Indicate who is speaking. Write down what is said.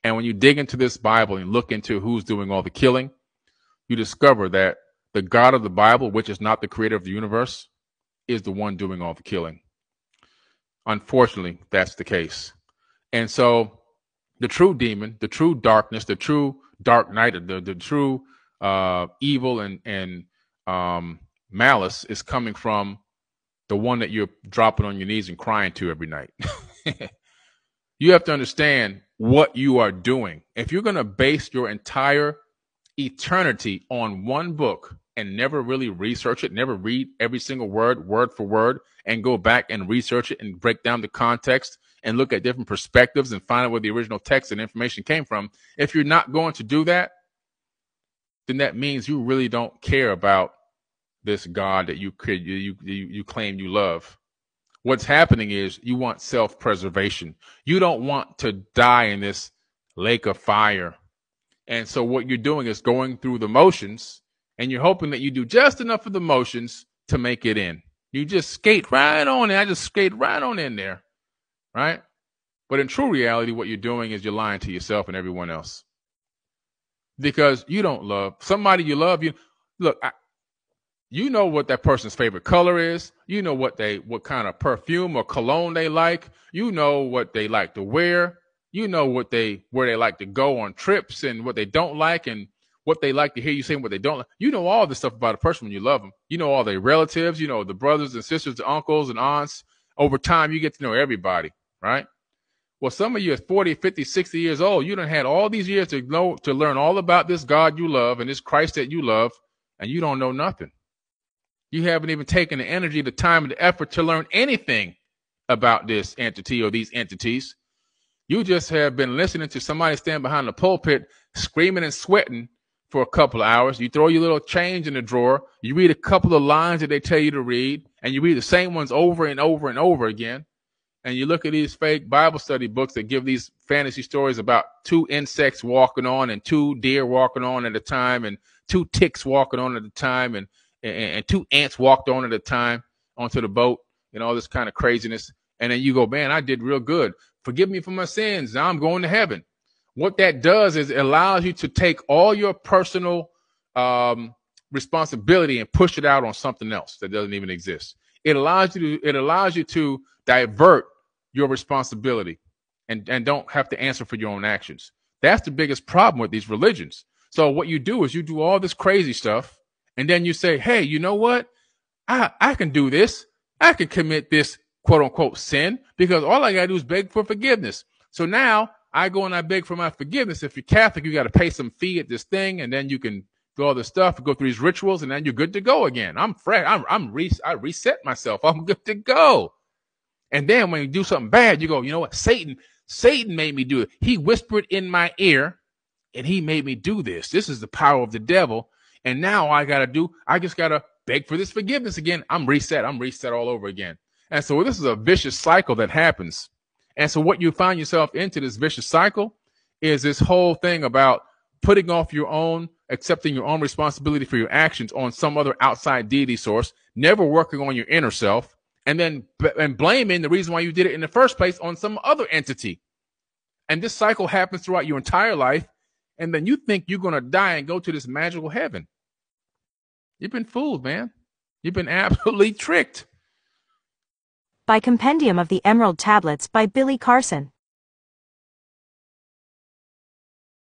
Speaker 1: And when you dig into this Bible and look into who's doing all the killing, you discover that the God of the Bible, which is not the creator of the universe, is the one doing all the killing. Unfortunately, that's the case. And so the true demon, the true darkness, the true dark night, the true evil and malice is coming from the one that you're dropping on your knees and crying to every night. You have to understand what you are doing. If you're going to base your entire eternity on one book and never really research it, never read every single word for word, and go back and research it and break down the context and look at different perspectives and find out where the original text and information came from, if you're not going to do that, then that means you really don't care about this God that you claim you love. What's happening is you want self-preservation. You don't want to die in this lake of fire. And so what you're doing is going through the motions, and you're hoping that you do just enough of the motions to make it in. You just skate right on in. I just skate right on in there, right? But in true reality, what you're doing is you're lying to yourself and everyone else. Because you don't love somebody you love. You know what that person's favorite color is. You know what kind of perfume or cologne they like. You know what they like to wear. You know where they like to go on trips and what they don't like and what they like to hear you say and what they don't like. You know all this stuff about a person when you love them. You know all their relatives. You know the brothers and sisters, the uncles and aunts. Over time, you get to know everybody, right? Well, some of you at 40, 50, 60 years old, you done had all these years to learn all about this God you love and this Christ that you love, and you don't know nothing. You haven't even taken the energy, the time, and the effort to learn anything about this entity or these entities. You just have been listening to somebody stand behind the pulpit screaming and sweating for a couple of hours. You throw your little change in the drawer. You read a couple of lines that they tell you to read, and you read the same ones over and over and over again. And you look at these fake Bible study books that give these fantasy stories about 2 insects walking on and 2 deer walking on at a time and 2 ticks walking on at a time and 2 ants walked on at a time onto the boat and all this kind of craziness. And then you go, man, I did real good. Forgive me for my sins. Now I'm going to heaven. What that does is it allows you to take all your personal responsibility and push it out on something else that doesn't even exist. It allows you to divert your responsibility and don't have to answer for your own actions. That's the biggest problem with these religions. So what you do is you do all this crazy stuff, and then you say, hey, you know what? I can do this. I can commit this quote unquote sin because all I got to do is beg for forgiveness. So now I go and I beg for my forgiveness. If you're Catholic, you got to pay some fee at this thing, and then you can do all this stuff, go through these rituals, and then you're good to go again. I'm fresh. I reset myself. I'm good to go. And then when you do something bad, you go, you know what? Satan made me do it. He whispered in my ear and he made me do this. This is the power of the devil. And now I just got to beg for this forgiveness again. I'm reset all over again. And so this is a vicious cycle that happens. And so what you find yourself into this vicious cycle is this whole thing about putting off accepting your own responsibility for your actions on some other outside deity source, never working on your inner self, and blaming the reason why you did it in the first place on some other entity. And this cycle happens throughout your entire life. And then you think you're going to die and go to this magical heaven. You've been fooled, man. You've been absolutely tricked.
Speaker 2: By Compendium of the Emerald Tablets by Billy Carson.